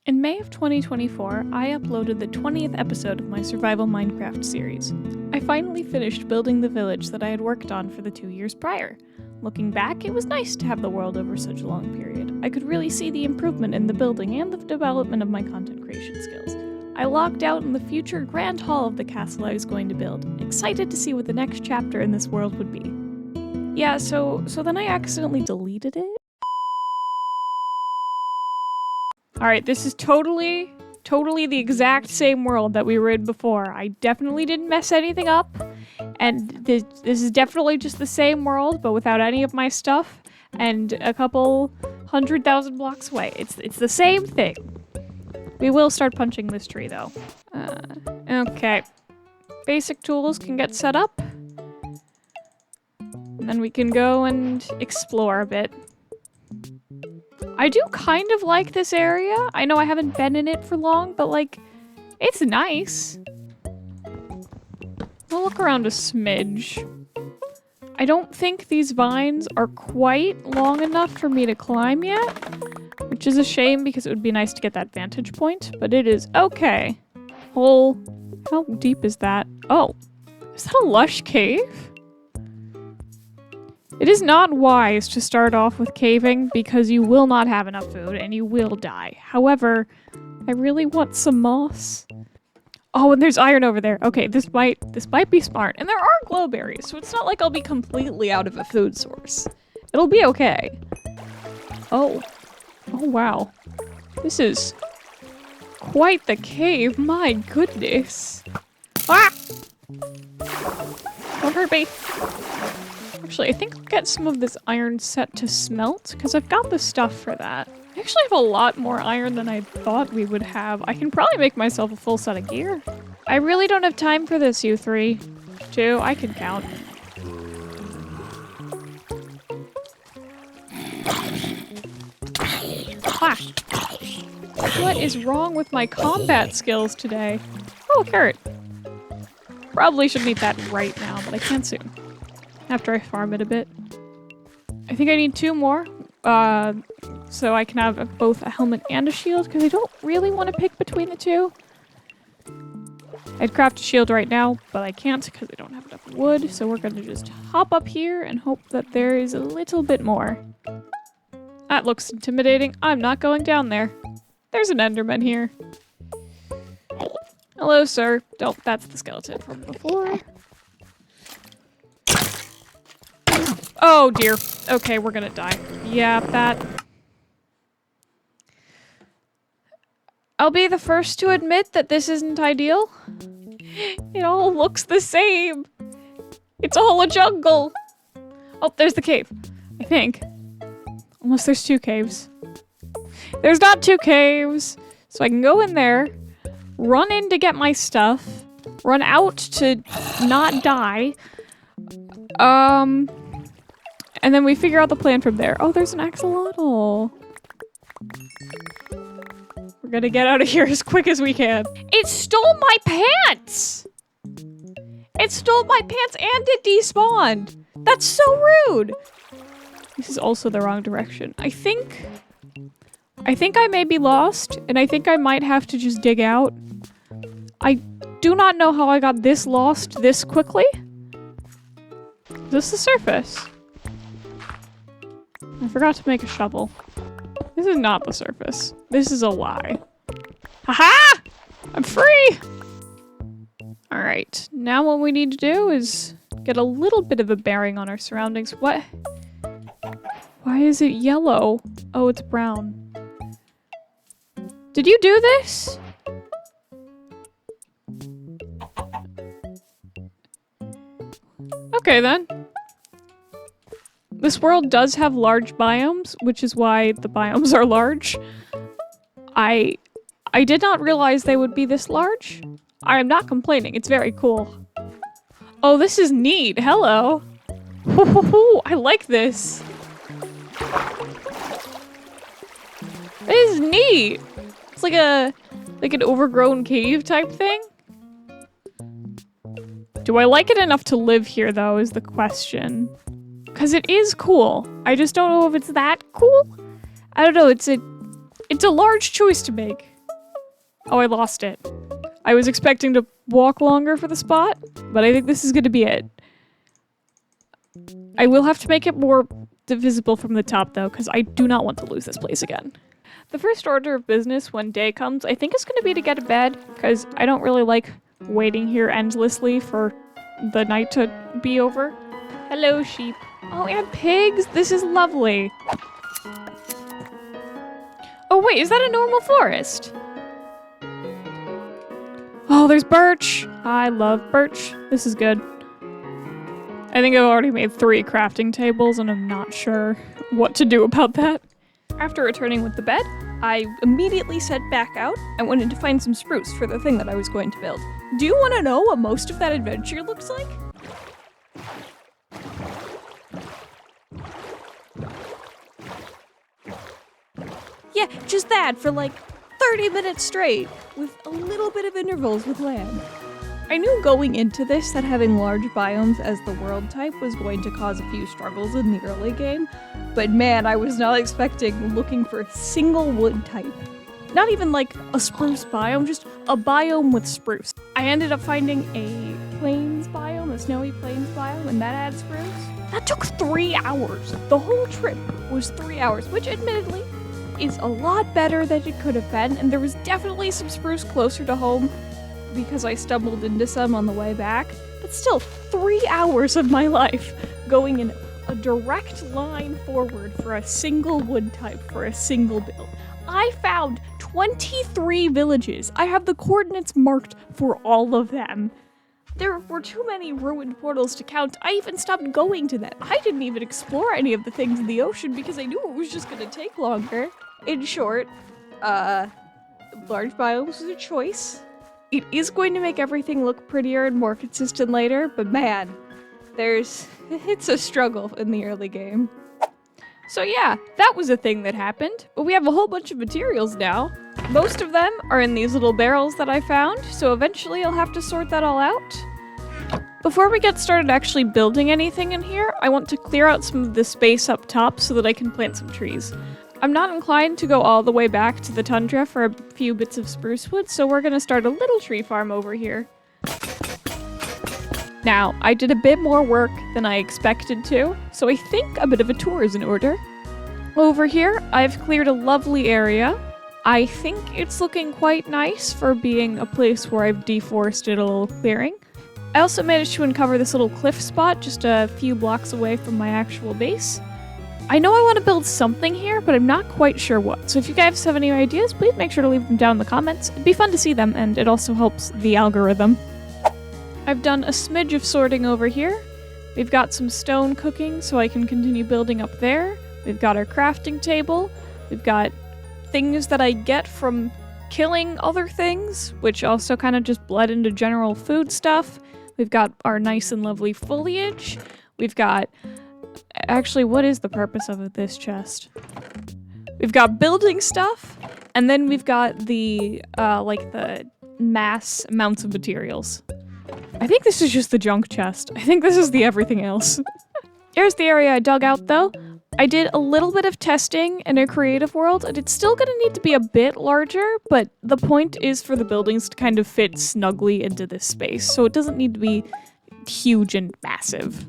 In May of 2024, I uploaded the 20th episode of my Survival Minecraft series. I finally finished building the village that I had worked on for the 2 years prior. Looking back, it was nice to have the world over such a long period. I could really see the improvement in the building and the development of my content creation skills. I logged out in the future grand hall of the castle I was going to build, excited to see what the next chapter in this world would be. Yeah, so then I accidentally deleted it. Alright, this is totally the exact same world that we were in before. I definitely didn't mess anything up. And this is definitely just the same world, but without any of my stuff. And a couple 100,000 blocks away. It's the same thing. We will start punching this tree, though. Okay. Basic tools can get set up. And then we can go and explore a bit. I do kind of like this area. I know I haven't been in it for long, but like, it's nice. I'll look around a smidge. I don't think these vines are quite long enough for me to climb yet, which is a shame because it would be nice to get that vantage point, but it is okay. How deep is that? Oh, is that a lush cave? It is not wise to start off with caving because you will not have enough food and you will die. However, I really want some moss. Oh, and there's iron over there. Okay, this might be smart. And there are glowberries, so it's not like I'll be completely out of a food source. It'll be okay. Oh wow. This is quite the cave. My goodness. Ah! Don't hurt me. Actually, I think I'll get some of this iron set to smelt, because I've got the stuff for that. I actually have a lot more iron than I thought we would have. I can probably make myself a full set of gear. I really don't have time for this, you three. 2, I can count. Ah! What is wrong with my combat skills today? Oh, a carrot. Probably shouldn't eat that right now, but I can soon. After I farm it a bit. I think I need 2 more, so I can have both a helmet and a shield, because I don't really want to pick between the two. I'd craft a shield right now, but I can't because I don't have enough wood, so we're going to just hop up here and hope that there is a little bit more. That looks intimidating. I'm not going down there. There's an enderman here. Hello, sir. That's the skeleton from before. Oh dear. Okay, we're gonna die. Yeah, that... I'll be the first to admit that this isn't ideal. It all looks the same. It's all a jungle. Oh, there's the cave. I think. Unless there's 2 caves. There's not 2 caves. So I can go in there, run in to get my stuff, run out to not die. And then we figure out the plan from there. Oh, there's an axolotl. We're gonna get out of here as quick as we can. It stole my pants! It stole my pants and it despawned! That's so rude! This is also the wrong direction. I think I may be lost, and I think I might have to just dig out. I do not know how I got this lost this quickly. Is this the surface? I forgot to make a shovel. This is not the surface. This is a lie. Haha! I'm free! Alright, now what we need to do is get a little bit of a bearing on our surroundings. What? Why is it yellow? Oh, it's brown. Did you do this? Okay then. This world does have large biomes, which is why the biomes are large. I did not realize they would be this large. I am not complaining, it's very cool. Oh, this is neat, hello. I like this. This is neat. It's like an overgrown cave type thing. Do I like it enough to live here though, is the question. Because it is cool. I just don't know if it's that cool. I don't know, it's a large choice to make. Oh, I lost it. I was expecting to walk longer for the spot, but I think this is gonna be it. I will have to make it more visible from the top though, because I do not want to lose this place again. The first order of business when day comes, I think is gonna be to get to bed, because I don't really like waiting here endlessly for the night to be over. Hello, sheep. Oh, and pigs! This is lovely. Oh wait, is that a normal forest? Oh, there's birch! I love birch. This is good. I think I've already made 3 crafting tables and I'm not sure what to do about that. After returning with the bed, I immediately set back out and went in to find some spruce for the thing that I was going to build. Do you want to know what most of that adventure looks like? Yeah, just that for like 30 minutes straight, with a little bit of intervals with land. I knew going into this that having large biomes as the world type was going to cause a few struggles in the early game, but man, I was not expecting looking for a single wood type. Not even like a spruce biome, just a biome with spruce. I ended up finding a plains biome, a snowy plains biome, and that had spruce. That took 3 hours. The whole trip was 3 hours, which admittedly is a lot better than it could have been, and there was definitely some spruce closer to home because I stumbled into some on the way back, but still 3 hours of my life going in a direct line forward for a single wood type for a single build. I found 23 villages. I have the coordinates marked for all of them. There were too many ruined portals to count. I even stopped going to them. I didn't even explore any of the things in the ocean because I knew it was just gonna take longer. In short, large biomes was a choice. It is going to make everything look prettier and more consistent later, but man, it's a struggle in the early game. So yeah, that was a thing that happened, but we have a whole bunch of materials now. Most of them are in these little barrels that I found, so eventually I'll have to sort that all out. Before we get started actually building anything in here, I want to clear out some of the space up top so that I can plant some trees. I'm not inclined to go all the way back to the tundra for a few bits of spruce wood, so we're gonna start a little tree farm over here. Now, I did a bit more work than I expected to, so I think a bit of a tour is in order. Over here, I've cleared a lovely area. I think it's looking quite nice for being a place where I've deforested a little clearing. I also managed to uncover this little cliff spot just a few blocks away from my actual base. I know I want to build something here, but I'm not quite sure what, so if you guys have any ideas, please make sure to leave them down in the comments. It'd be fun to see them, and it also helps the algorithm. I've done a smidge of sorting over here. We've got some stone cooking so I can continue building up there. We've got our crafting table. We've got things that I get from killing other things, which also kind of just bled into general food stuff. We've got our nice and lovely foliage. We've got... Actually, what is the purpose of this chest? We've got building stuff, and then we've got the, the mass amounts of materials. I think this is just the junk chest. I think this is the everything else. Here's the area I dug out, though. I did a little bit of testing in a creative world, and it's still gonna need to be a bit larger, but the point is for the buildings to kind of fit snugly into this space, so it doesn't need to be huge and massive.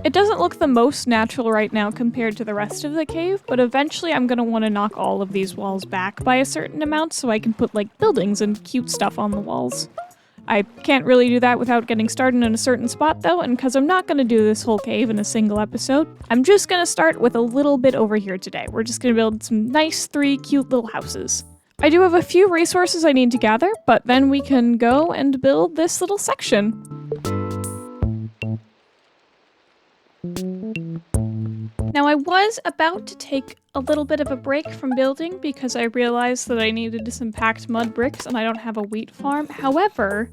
It doesn't look the most natural right now compared to the rest of the cave, but eventually I'm gonna want to knock all of these walls back by a certain amount so I can put, like, buildings and cute stuff on the walls. I can't really do that without getting started in a certain spot though, and because I'm not going to do this whole cave in a single episode, I'm just going to start with a little bit over here today. We're just going to build some nice 3 cute little houses. I do have a few resources I need to gather, but then we can go and build this little section. Now I was about to take a little bit of a break from building because I realized that I needed some packed mud bricks and I don't have a wheat farm. However,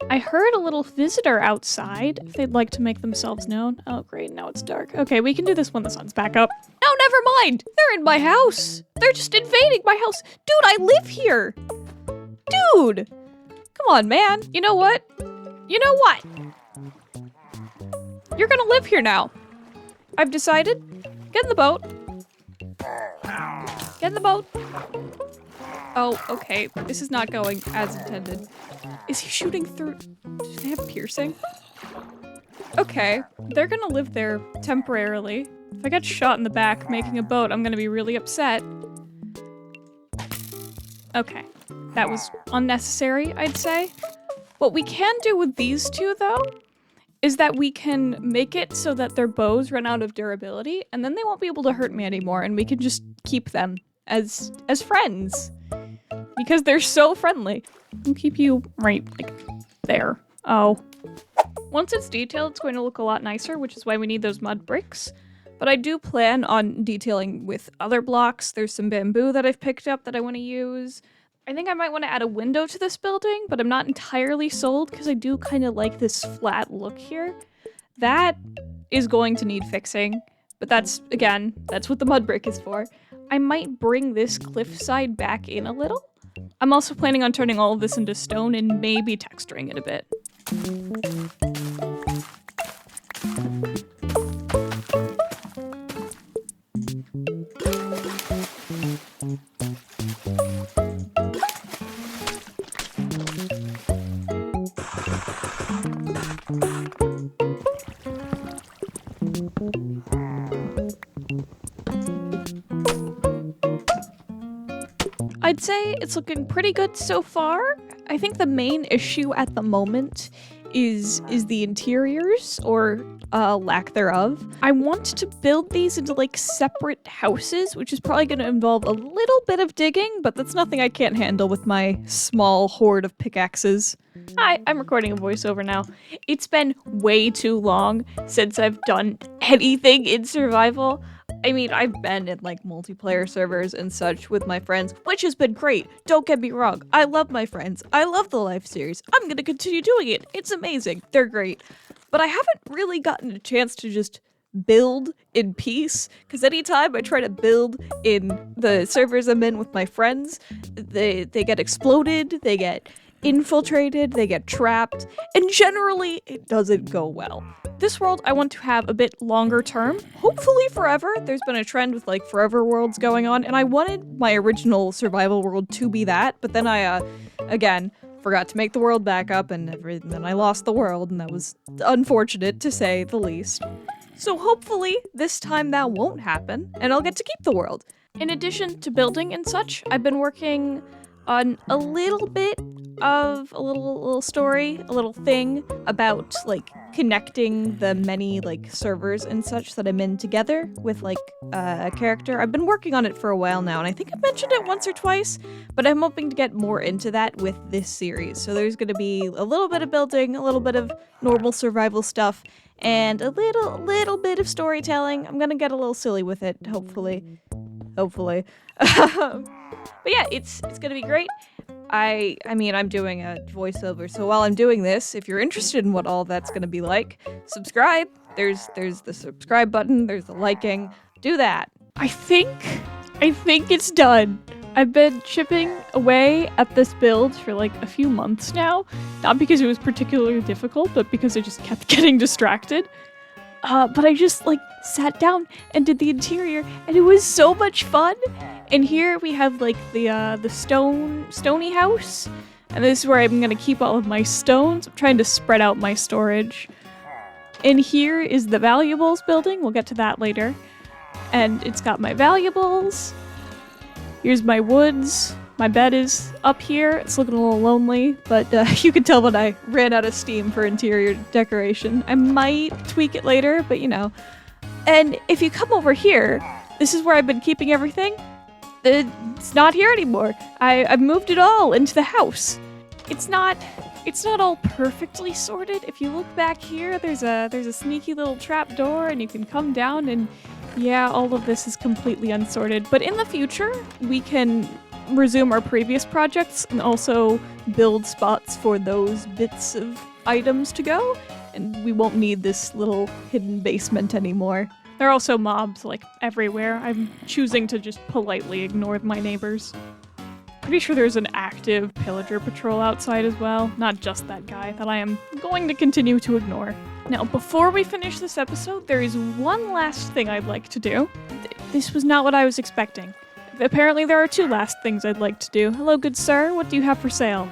I heard a little visitor outside if they'd like to make themselves known. Oh great, now it's dark. Okay, we can do this when the sun's back up. No, never mind! They're in my house! They're just invading my house! Dude, I live here! Dude! Come on, man! You know what? You know what? You're gonna live here now. I've decided. Get in the boat. Get in the boat. Oh, okay. This is not going as intended. Is he shooting through? Do they have piercing? Okay, they're gonna live there temporarily. If I get shot in the back making a boat, I'm gonna be really upset. Okay, that was unnecessary, I'd say. What we can do with these two, though, is that we can make it so that their bows run out of durability, and then they won't be able to hurt me anymore, and we can just keep them as friends. Because they're so friendly. I'll keep you right, like, there. Oh. Once it's detailed, it's going to look a lot nicer, which is why we need those mud bricks. But I do plan on detailing with other blocks. There's some bamboo that I've picked up that I want to use. I think I might want to add a window to this building, but I'm not entirely sold because I do kind of like this flat look here. That is going to need fixing, but that's what the mud brick is for. I might bring this cliffside back in a little. I'm also planning on turning all of this into stone and maybe texturing it a bit. I'd say it's looking pretty good so far. I think the main issue at the moment is the interiors, or lack thereof. I want to build these into like separate houses, which is probably going to involve a little bit of digging, but that's nothing I can't handle with my small horde of pickaxes. Hi, I'm recording a voiceover now. It's been way too long since I've done anything in survival. I mean, I've been in like multiplayer servers and such with my friends, which has been great. Don't get me wrong. I love my friends. I love the live series. I'm gonna continue doing it. It's amazing. They're great. But I haven't really gotten a chance to just build in peace, because anytime I try to build in the servers I'm in with my friends, they get exploded, they get infiltrated, they get trapped, and generally it doesn't go well. This world I want to have a bit longer term, hopefully forever. There's been a trend with like forever worlds going on, and I wanted my original survival world to be that, but then I, again, forgot to make the world back up, and then I lost the world, and that was unfortunate to say the least. So hopefully this time that won't happen, and I'll get to keep the world. In addition to building and such, I've been working on a little bit of a little story, a little thing about like connecting the many like servers and such that I'm in together with like a character. I've been working on it for a while now, and I think I've mentioned it once or twice, but I'm hoping to get more into that with this series. So there's going to be a little bit of building, a little bit of normal survival stuff, and a little bit of storytelling. I'm going to get a little silly with it, hopefully. But yeah, it's gonna be great. I mean, I'm doing a voiceover, so while I'm doing this, if you're interested in what all that's gonna be like, subscribe. There's the subscribe button, there's the liking. Do that. I think it's done. I've been chipping away at this build for like a few months now. Not because it was particularly difficult, but because I just kept getting distracted. But I just like sat down and did the interior, and it was so much fun. And here we have like the stony house, and this is where I'm gonna keep all of my stones. I'm trying to spread out my storage. And here is the valuables building. We'll get to that later. And it's got my valuables. Here's my woods. My bed is up here. It's looking a little lonely, but you can tell when I ran out of steam for interior decoration. I might tweak it later, but you know. And if you come over here, this is where I've been keeping everything. It's not here anymore. I've moved it all into the house. It's not all perfectly sorted. If you look back here, there's a sneaky little trap door, and you can come down, and yeah, all of this is completely unsorted. But in the future, we can resume our previous projects and also build spots for those bits of items to go, and we won't need this little hidden basement anymore. There are also mobs like everywhere. I'm choosing to just politely ignore my neighbors. Pretty sure there's an active pillager patrol outside as well, not just that guy that I am going to continue to ignore. Now, before we finish this episode, there is one last thing I'd like to do. This was not what I was expecting. apparently there are 2 last things I'd like to do. Hello, good sir. What do you have for sale?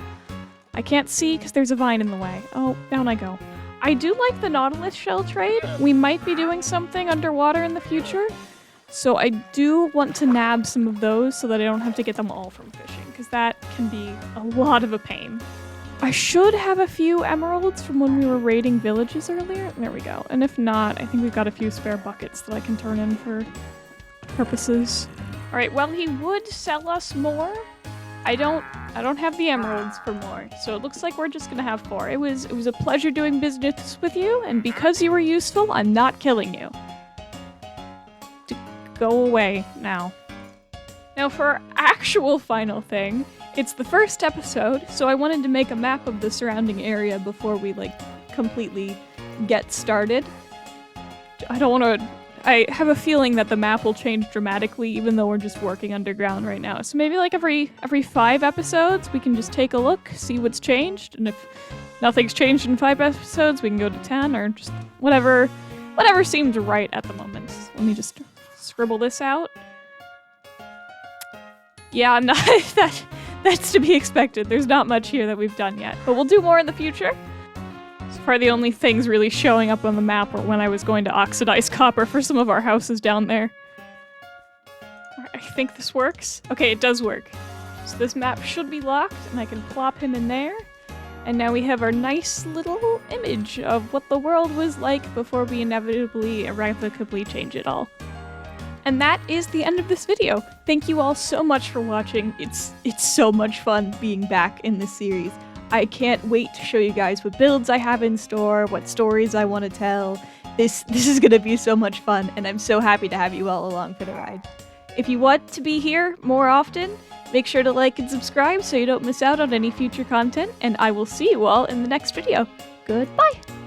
I can't see because there's a vine in the way. Oh, down I go. I do like the Nautilus shell trade. We might be doing something underwater in the future. So I do want to nab some of those so that I don't have to get them all from fishing, because that can be a lot of a pain. I should have a few emeralds from when we were raiding villages earlier. There we go. And if not, I think we've got a few spare buckets that I can turn in for purposes. All right, well, he would sell us more. I don't have the emeralds for more, so it looks like we're just gonna have 4. It was a pleasure doing business with you, and because you were useful, I'm not killing you. Go away now. Now for our actual final thing, it's the first episode, so I wanted to make a map of the surrounding area before we, like, completely get started. I have a feeling that the map will change dramatically, even though we're just working underground right now. So maybe like every 5 episodes, we can just take a look, see what's changed, and if nothing's changed in 5 episodes, we can go to 10, or just whatever seems right at the moment. Let me just scribble this out. Yeah, no, that's to be expected. There's not much here that we've done yet, but we'll do more in the future. So far, the only things really showing up on the map were when I was going to oxidize copper for some of our houses down there. I think this works. Okay, it does work. So this map should be locked, and I can plop him in there. And now we have our nice little image of what the world was like before we inevitably, irrevocably change it all. And that is the end of this video. Thank you all so much for watching. It's so much fun being back in this series. I can't wait to show you guys what builds I have in store, what stories I want to tell. This is gonna be so much fun, and I'm so happy to have you all along for the ride. If you want to be here more often, make sure to like and subscribe so you don't miss out on any future content, and I will see you all in the next video. Goodbye!